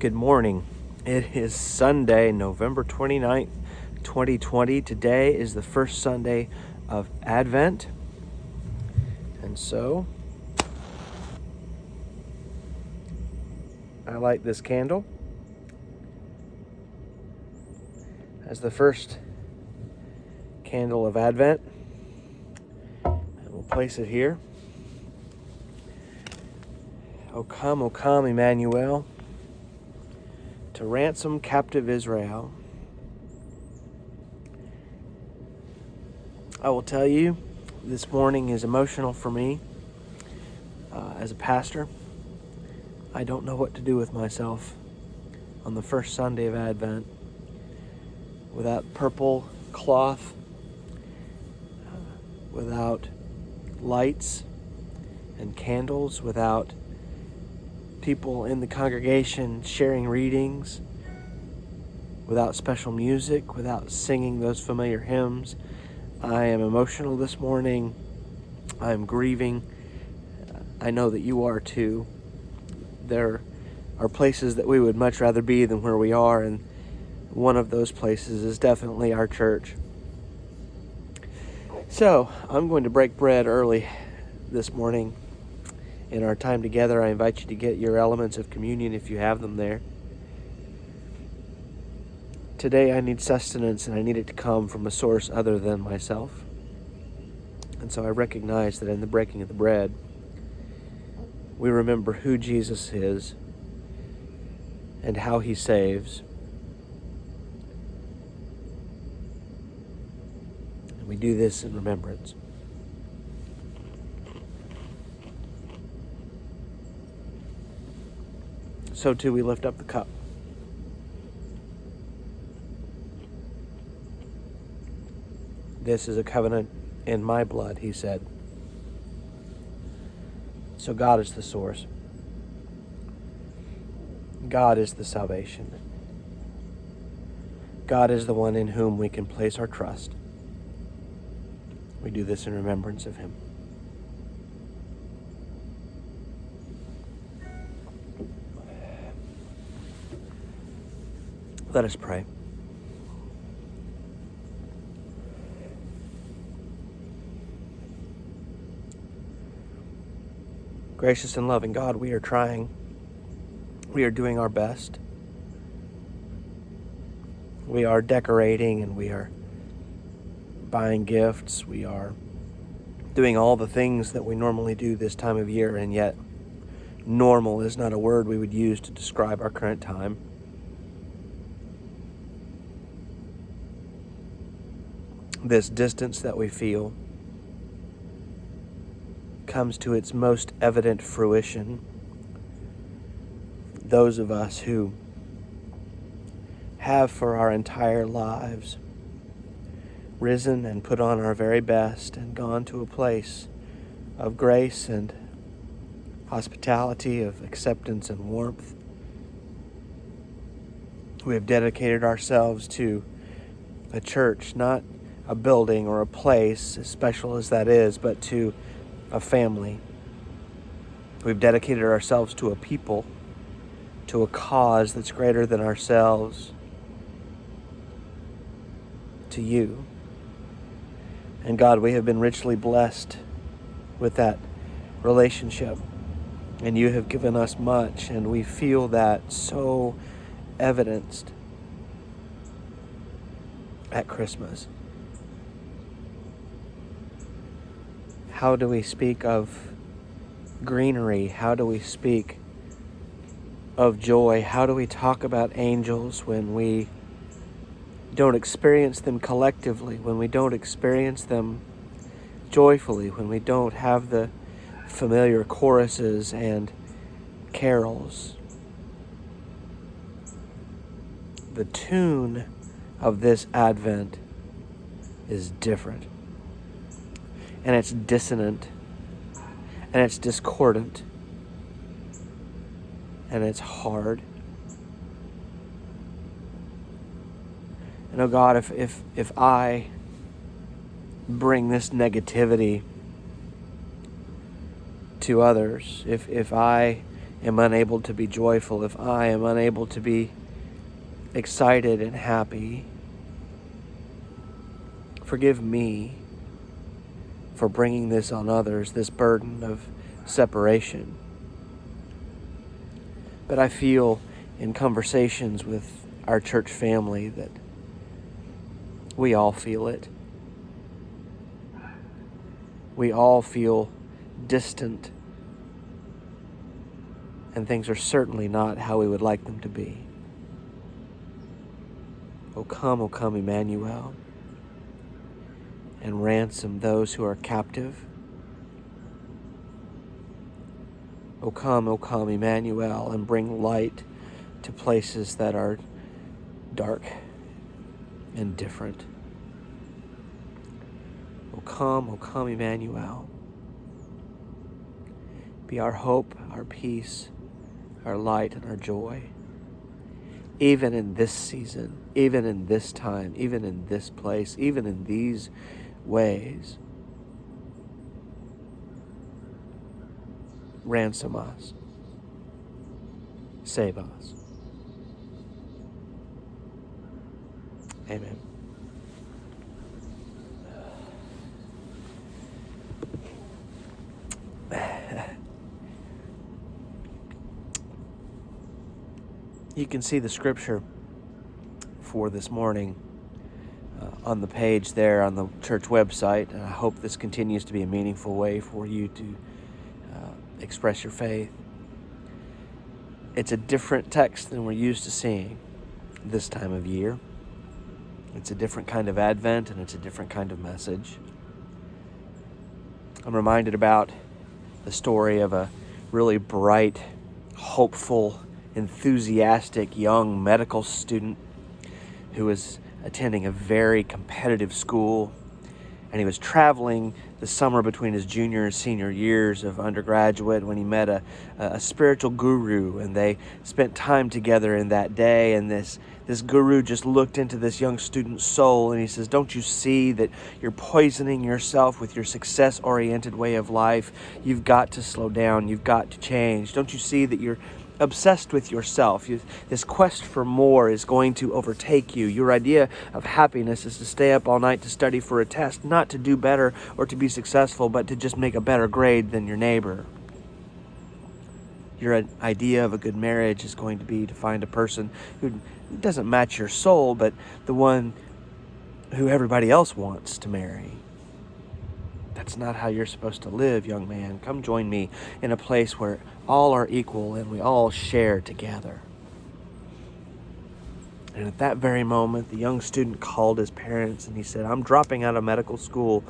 Good morning. It is Sunday, November 29th, 2020. Today is the first Sunday of Advent. And so, I light this candle as the first candle of Advent. And we'll place it here. O come, Emmanuel, to ransom captive Israel. I will tell you, this morning is emotional for me. As a pastor, I don't know what to do with myself on the first Sunday of Advent without purple cloth, without lights and candles, without people in the congregation sharing readings, without special music, without singing those familiar hymns. I am emotional this morning. I'm grieving. I know that you are too. There are places that we would much rather be than where we are, and one of those places is definitely our church. So, I'm going to break bread early this morning. In our time together, I invite you to get your elements of communion if you have them there. Today I need sustenance, and I need it to come from a source other than myself. And so I recognize that in the breaking of the bread, we remember who Jesus is and how he saves. And we do this in remembrance. So too we lift up the cup. This is a covenant in my blood, he said. So God is the source. God is the salvation. God is the one in whom we can place our trust. We do this in remembrance of him. Let us pray. Gracious and loving God, we are trying. We are doing our best. We are decorating and we are buying gifts. We are doing all the things that we normally do this time of year, and yet normal is not a word we would use to describe our current time. This distance that we feel comes to its most evident fruition. Those of us who have for our entire lives risen and put on our very best and gone to a place of grace and hospitality, of acceptance and warmth. We have dedicated ourselves to a church, not a building or a place, as special as that is, but to a family. We've dedicated ourselves to a people, to a cause that's greater than ourselves, to you. And God, we have been richly blessed with that relationship, and you have given us much, and we feel that so evidenced at Christmas. How do we speak of greenery? How do we speak of joy? How do we talk about angels when we don't experience them collectively, when we don't experience them joyfully, when we don't have the familiar choruses and carols? The tune of this Advent is different. And it's dissonant, and it's discordant, and it's hard. And oh God, if I bring this negativity to others, if I am unable to be joyful, if I am unable to be excited and happy, forgive me for bringing this on others, this burden of separation. But I feel in conversations with our church family that we all feel it. We all feel distant, and things are certainly not how we would like them to be. O come, Emmanuel, and ransom those who are captive. O come, Emmanuel, and bring light to places that are dark and different. O come, Emmanuel. Be our hope, our peace, our light, and our joy. Even in this season, even in this time, even in this place, even in these ways. Ransom us. Save us. Amen. You can see the scripture for this morning on the page there on the church website, and I hope this continues to be a meaningful way for you to express your faith. It's a different text than we're used to seeing this time of year. It's a different kind of Advent, and it's a different kind of message. I'm reminded about the story of a really bright, hopeful, enthusiastic young medical student who was attending a very competitive school, and he was traveling the summer between his junior and senior years of undergraduate when he met a spiritual guru, and they spent time together in that day. And this guru just looked into this young student's soul, and he says, "Don't you see that you're poisoning yourself with your success-oriented way of life? You've got to slow down. You've got to change. Don't you see that you're obsessed with yourself? This quest for more is going to overtake you. Your idea of happiness is to stay up all night to study for a test, not to do better or to be successful, but to just make a better grade than your neighbor. Your idea of a good marriage is going to be to find a person who doesn't match your soul, but the one who everybody else wants to marry. That's not how you're supposed to live, young man. Come join me in a place where all are equal and we all share together." And at that very moment, the young student called his parents and he said, "I'm dropping out of medical school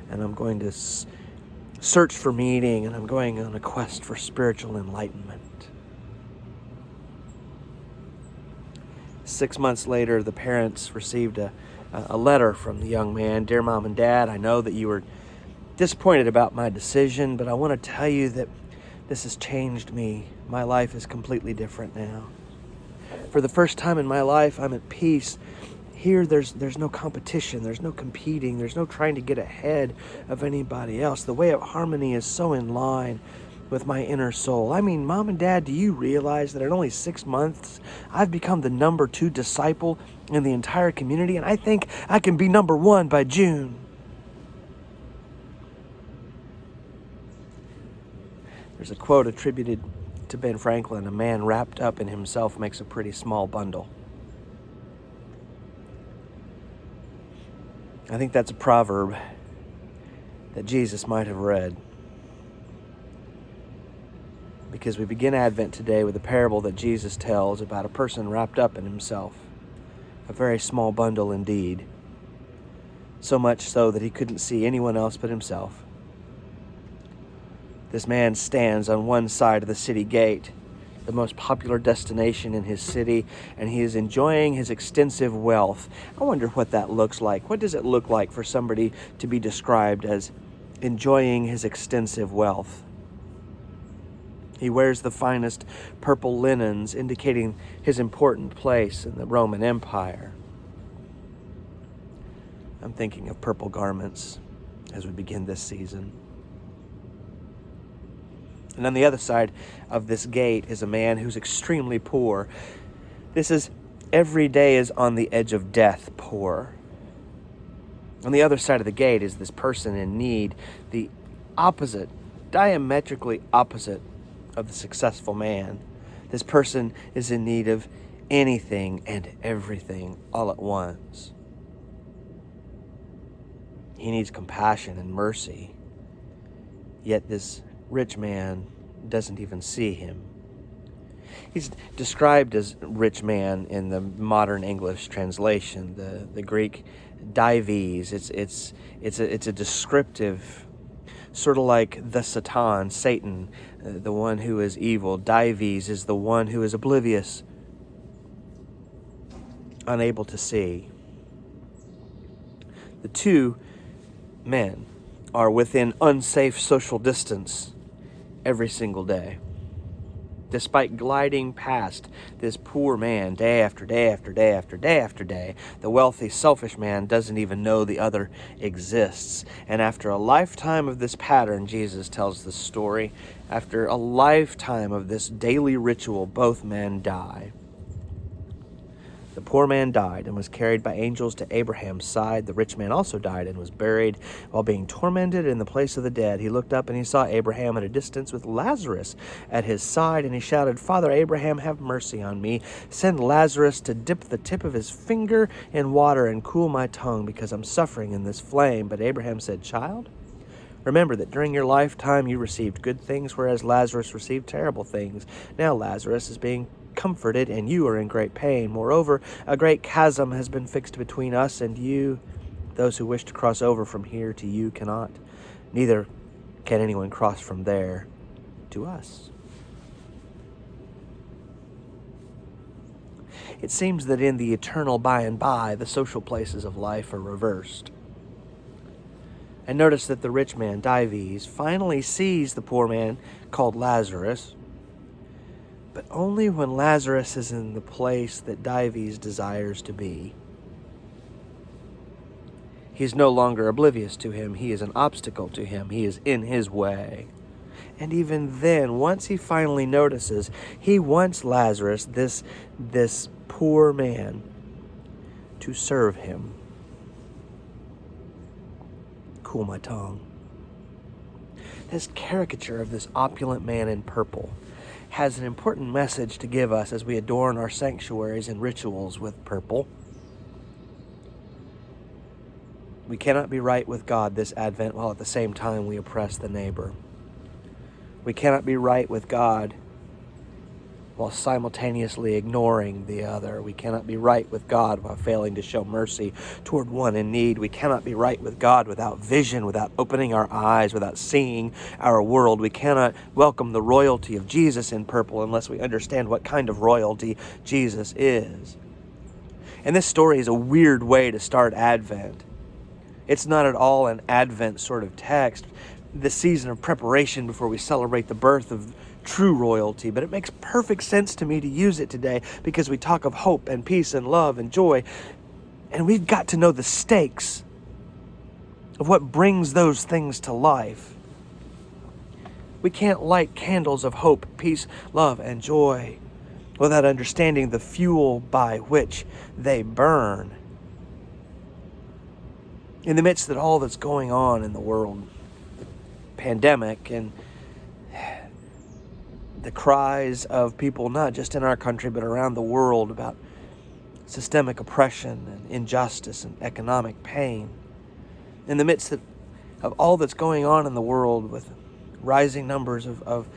and I'm going to search for meaning, and I'm going on a quest for spiritual enlightenment." 6 months later, the parents received a letter from the young man. "Dear Mom and Dad, I know that you were disappointed about my decision, but I want to tell you that this has changed me. My life is completely different now. For the first time in my life, I'm at peace. Here, there's no competition, there's no competing, there's no trying to get ahead of anybody else. The way of harmony is so in line with my inner soul. I mean, Mom and Dad, do you realize that in only 6 months, I've become the number 2 disciple in the entire community, and I think I can be number 1 by June." There's a quote attributed to Ben Franklin: "A man wrapped up in himself makes a pretty small bundle." I think that's a proverb that Jesus might have read, because we begin Advent today with a parable that Jesus tells about a person wrapped up in himself, a very small bundle indeed, so much so that he couldn't see anyone else but himself. This man stands on one side of the city gate, the most popular destination in his city, and he is enjoying his extensive wealth. I wonder what that looks like. What does it look like for somebody to be described as enjoying his extensive wealth? He wears the finest purple linens, indicating his important place in the Roman Empire. I'm thinking of purple garments as we begin this season. And on the other side of this gate is a man who's extremely poor. This is every day is on the edge of death poor. On the other side of the gate is this person in need, the opposite, diametrically opposite of the successful man. This person is in need of anything and everything all at once. He needs compassion and mercy. Yet this rich man doesn't even see him. He's described as rich man in the modern English translation, the Greek dives. It's a descriptive, sort of like the Satan, the one who is evil. Dives is the one who is oblivious, unable to see. The two men are within unsafe social distance every single day. Despite gliding past this poor man day after day after day after day after day, the wealthy, selfish man doesn't even know the other exists. And after a lifetime of this pattern, Jesus tells the story, after a lifetime of this daily ritual, both men die. The poor man died and was carried by angels to Abraham's side. The rich man also died and was buried. While being tormented in the place of the dead, he looked up and he saw Abraham at a distance with Lazarus at his side, and he shouted, "Father Abraham, have mercy on me. Send Lazarus to dip the tip of his finger in water and cool my tongue, because I'm suffering in this flame." But Abraham said, "Child, remember that during your lifetime you received good things, whereas Lazarus received terrible things. Now Lazarus is being comforted, and you are in great pain. Moreover, a great chasm has been fixed between us and you. Those who wish to cross over from here to you cannot. Neither can anyone cross from there to us." It seems that in the eternal by and by, the social places of life are reversed. And notice that the rich man, Dives, finally sees the poor man called Lazarus, but only when Lazarus is in the place that Dives desires to be. He is no longer oblivious to him. He is an obstacle to him. He is in his way. And even then, once he finally notices, he wants Lazarus, this poor man, to serve him. Cool my tongue. This caricature of this opulent man in purple has an important message to give us as we adorn our sanctuaries and rituals with purple. We cannot be right with God this Advent while at the same time we oppress the neighbor. We cannot be right with God while simultaneously ignoring the other. We cannot be right with God while failing to show mercy toward one in need. We cannot be right with God without vision, without opening our eyes, without seeing our world. We cannot welcome the royalty of Jesus in purple unless we understand what kind of royalty Jesus is. And this story is a weird way to start Advent. It's not at all an Advent sort of text, the season of preparation before we celebrate the birth of true royalty, but it makes perfect sense to me to use it today because we talk of hope and peace and love and joy, and we've got to know the stakes of what brings those things to life. We can't light candles of hope, peace, love, and joy without understanding the fuel by which they burn. In the midst of all that's going on in the world, the pandemic and the cries of people, not just in our country, but around the world, about systemic oppression and injustice and economic pain. In the midst of all that's going on in the world with rising numbers of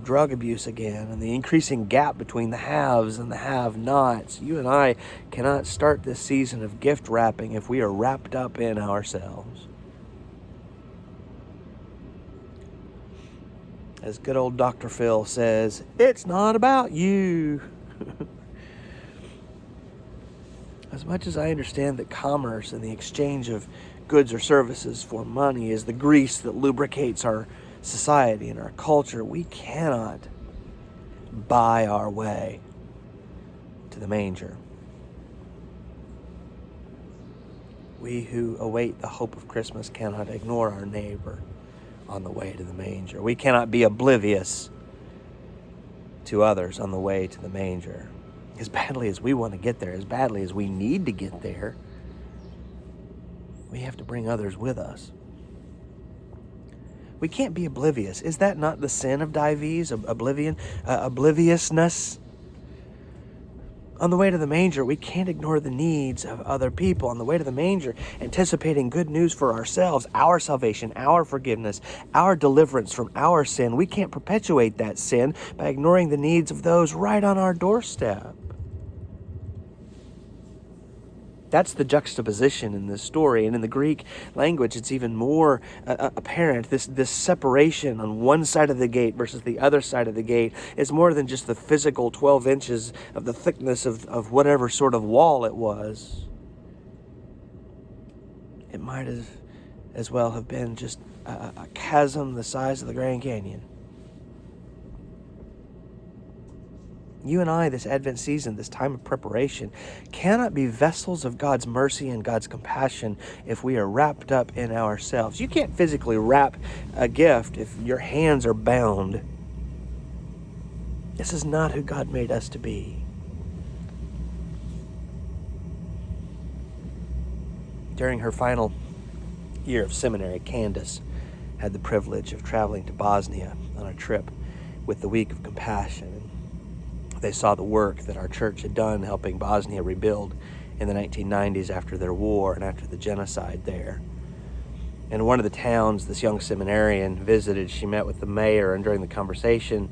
drug abuse again and the increasing gap between the haves and the have-nots, you and I cannot start this season of gift wrapping if we are wrapped up in ourselves. As good old Dr. Phil says, it's not about you. As much as I understand that commerce and the exchange of goods or services for money is the grease that lubricates our society and our culture, we cannot buy our way to the manger. We who await the hope of Christmas cannot ignore our neighbor on the way to the manger. We cannot be oblivious to others on the way to the manger. As badly as we want to get there, as badly as we need to get there, we have to bring others with us. We can't be oblivious. Is that not the sin of Dives? Obliviousness? On the way to the manger, we can't ignore the needs of other people. On the way to the manger, anticipating good news for ourselves, our salvation, our forgiveness, our deliverance from our sin. We can't perpetuate that sin by ignoring the needs of those right on our doorstep. That's the juxtaposition in this story. And in the Greek language, it's even more apparent. This separation on one side of the gate versus the other side of the gate is more than just the physical 12 inches of the thickness of whatever sort of wall it was. It might as well have been just a chasm the size of the Grand Canyon. You and I, this Advent season, this time of preparation, cannot be vessels of God's mercy and God's compassion if we are wrapped up in ourselves. You can't physically wrap a gift if your hands are bound. This is not who God made us to be. During her final year of seminary, Candace had the privilege of traveling to Bosnia on a trip with the Week of Compassion. They saw the work that our church had done helping Bosnia rebuild in the 1990s after their war and after the genocide there. In one of the towns this young seminarian visited, she met with the mayor, and during the conversation,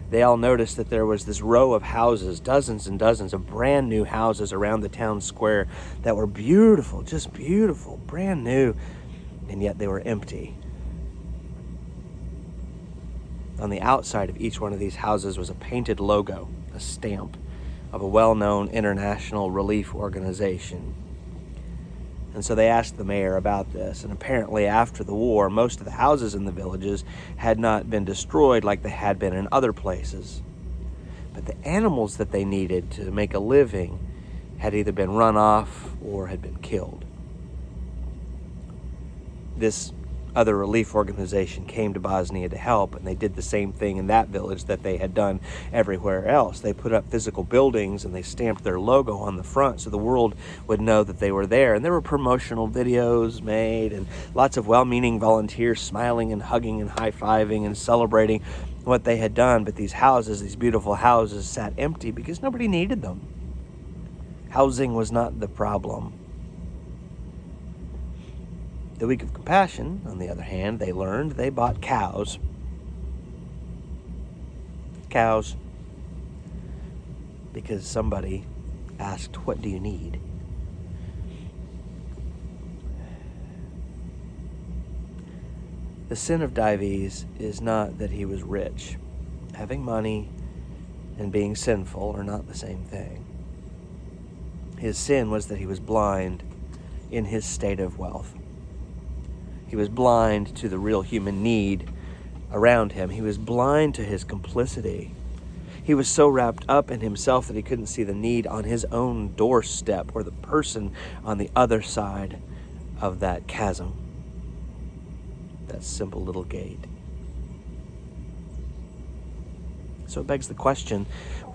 they all noticed that there was this row of houses, dozens and dozens of brand new houses around the town square that were beautiful, just beautiful, brand new, and yet they were empty. On the outside of each one of these houses was a painted logo, a stamp of a well-known international relief organization. And so they asked the mayor about this, and apparently after the war, most of the houses in the villages had not been destroyed like they had been in other places. But the animals that they needed to make a living had either been run off or had been killed. This other relief organization came to Bosnia to help, and they did the same thing in that village that they had done everywhere else. They put up physical buildings and they stamped their logo on the front so the world would know that they were there. And there were promotional videos made and lots of well-meaning volunteers smiling and hugging and high-fiving and celebrating what they had done. But these houses, these beautiful houses, sat empty because nobody needed them. Housing was not the problem. The Week of Compassion, on the other hand, they learned they bought cows. Cows. Because somebody asked, "What do you need?" The sin of Dives is not that he was rich. Having money and being sinful are not the same thing. His sin was that he was blind in his state of wealth. He was blind to the real human need around him. He was blind to his complicity. He was so wrapped up in himself that he couldn't see the need on his own doorstep or the person on the other side of that chasm, that simple little gate. So it begs the question,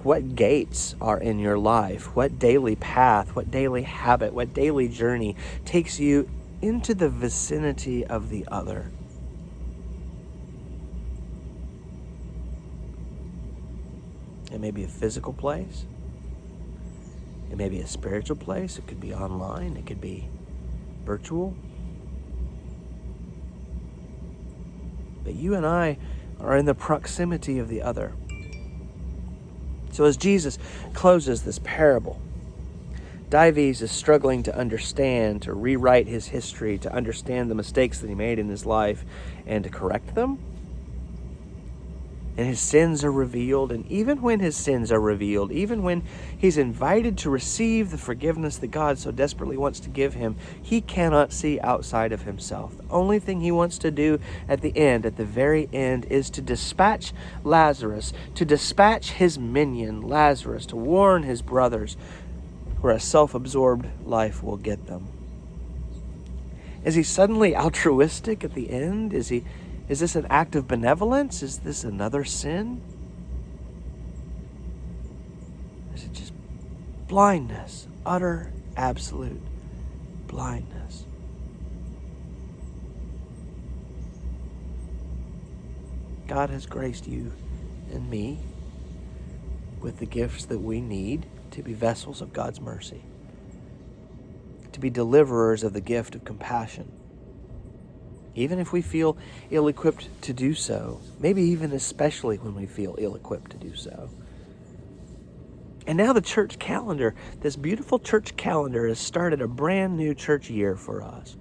what gates are in your life? What daily path, what daily habit, what daily journey takes you into the vicinity of the other? It may be a physical place. It may be a spiritual place. It could be online. It could be virtual. But you and I are in the proximity of the other. So as Jesus closes this parable, Dives is struggling to understand, to rewrite his history, to understand the mistakes that he made in his life and to correct them. And his sins are revealed. And even when his sins are revealed, even when he's invited to receive the forgiveness that God so desperately wants to give him, he cannot see outside of himself. The only thing he wants to do at the end, at the very end, is to dispatch Lazarus, to dispatch his minion, Lazarus, to warn his brothers where a self-absorbed life will get them. Is he suddenly altruistic at the end? Is this an act of benevolence? Is this another sin? to just blindness, utter, absolute blindness. God has graced you and me with the gifts that we need to be vessels of God's mercy, to be deliverers of the gift of compassion. Even if we feel ill-equipped to do so, maybe even especially when we feel ill-equipped to do so. And now the church calendar, this beautiful church calendar, has started a brand new church year for us.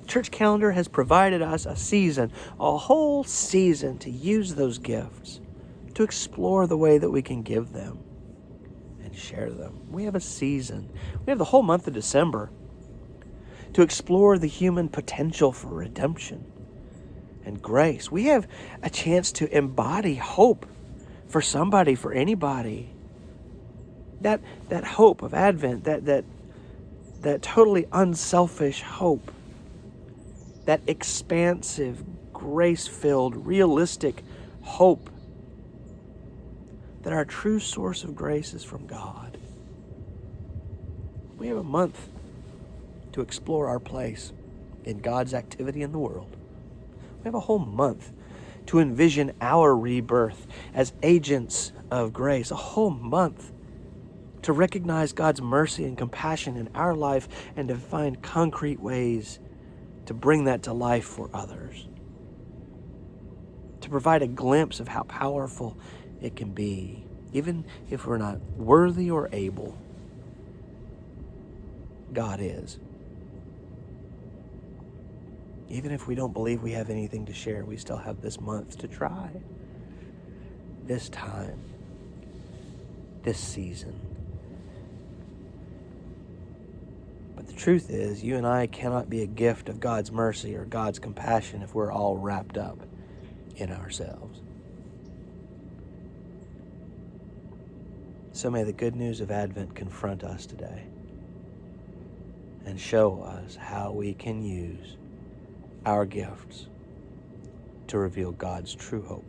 The church calendar has provided us a season, a whole season, to use those gifts, to explore the way that we can give them and share them. We have a season. We have the whole month of December to explore the human potential for redemption and grace. We have a chance to embody hope for somebody, for anybody. That hope of Advent, that totally unselfish hope, that expansive, grace-filled, realistic hope that our true source of grace is from God. We have a month to explore our place in God's activity in the world. We have a whole month to envision our rebirth as agents of grace, a whole month to recognize God's mercy and compassion in our life and to find concrete ways to bring that to life for others, to provide a glimpse of how powerful it can be, even if we're not worthy or able. God is. Even if we don't believe we have anything to share, we still have this month to try, this time, this season. But the truth is, you and I cannot be a gift of God's mercy or God's compassion if we're all wrapped up in ourselves. So may the good news of Advent confront us today and show us how we can use our gifts to reveal God's true hope.